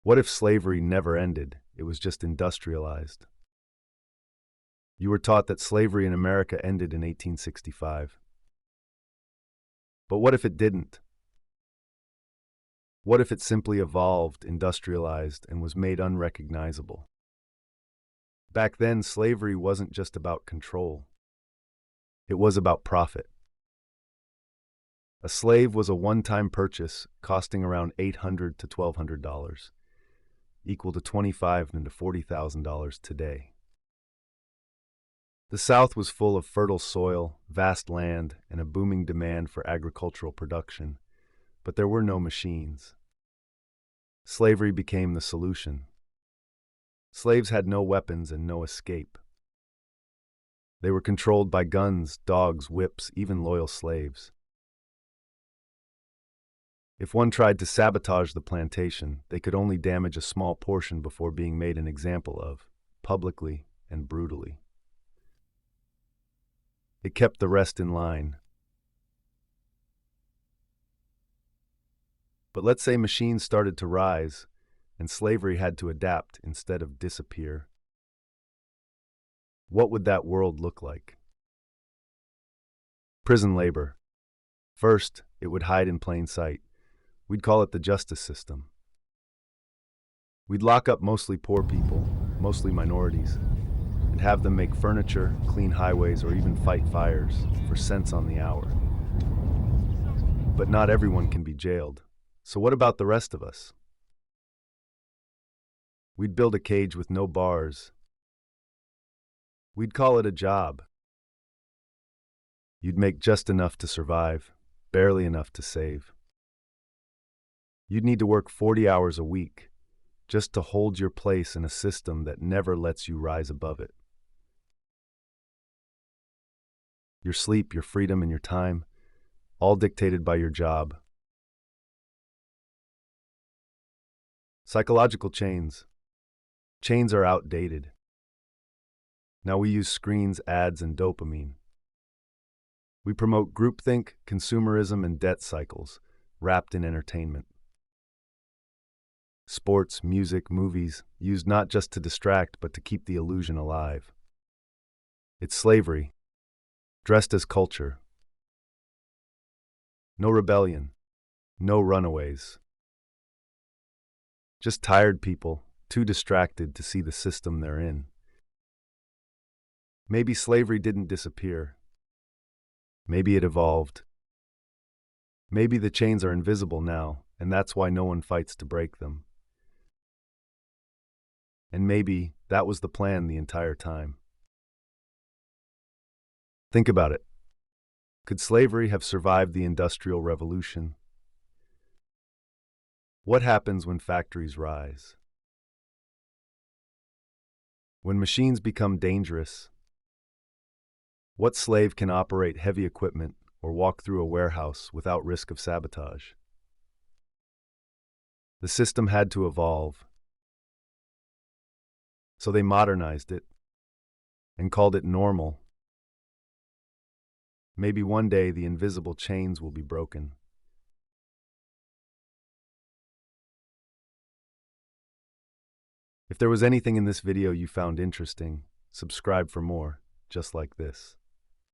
What if slavery never ended? It was just industrialized. You were taught that slavery in America ended in 1865. But what if it didn't? What if it simply evolved, industrialized, and was made unrecognizable? Back then, slavery wasn't just about control. It was about profit. A slave was a one-time purchase costing around $800 to $1,200, equal to $25,000 to $40,000 today. The South was full of fertile soil, vast land, and a booming demand for agricultural production, but there were no machines. Slavery became the solution. Slaves had no weapons and no escape. They were controlled by guns, dogs, whips, even loyal slaves. If one tried to sabotage the plantation, they could only damage a small portion before being made an example of, publicly and brutally. It kept the rest in line. But let's say machines started to rise, and slavery had to adapt instead of disappear. What would that world look like? Prison labor. First, it would hide in plain sight. We'd call it the justice system. We'd lock up mostly poor people, mostly minorities, and have them make furniture, clean highways, or even fight fires for cents on the hour. But not everyone can be jailed. So what about the rest of us? We'd build a cage with no bars. We'd call it a job. You'd make just enough to survive, barely enough to save. You'd need to work 40 hours a week just to hold your place in a system that never lets you rise above it. Your sleep, your freedom, and your time, all dictated by your job. Psychological chains. Chains are outdated. Now we use screens, ads, and dopamine. We promote groupthink, consumerism, and debt cycles, wrapped in entertainment. Sports, music, movies, used not just to distract, but to keep the illusion alive. It's slavery, dressed as culture. No rebellion, no runaways. Just tired people, too distracted to see the system they're in. Maybe slavery didn't disappear. Maybe it evolved. Maybe the chains are invisible now, and that's why no one fights to break them. And maybe that was the plan the entire time. Think about it. Could slavery have survived the Industrial Revolution? What happens when factories rise? When machines become dangerous? What slave can operate heavy equipment or walk through a warehouse without risk of sabotage? The system had to evolve. So they modernized it and called it normal. Maybe one day the invisible chains will be broken. If there was anything in this video you found interesting, subscribe for more, just like this.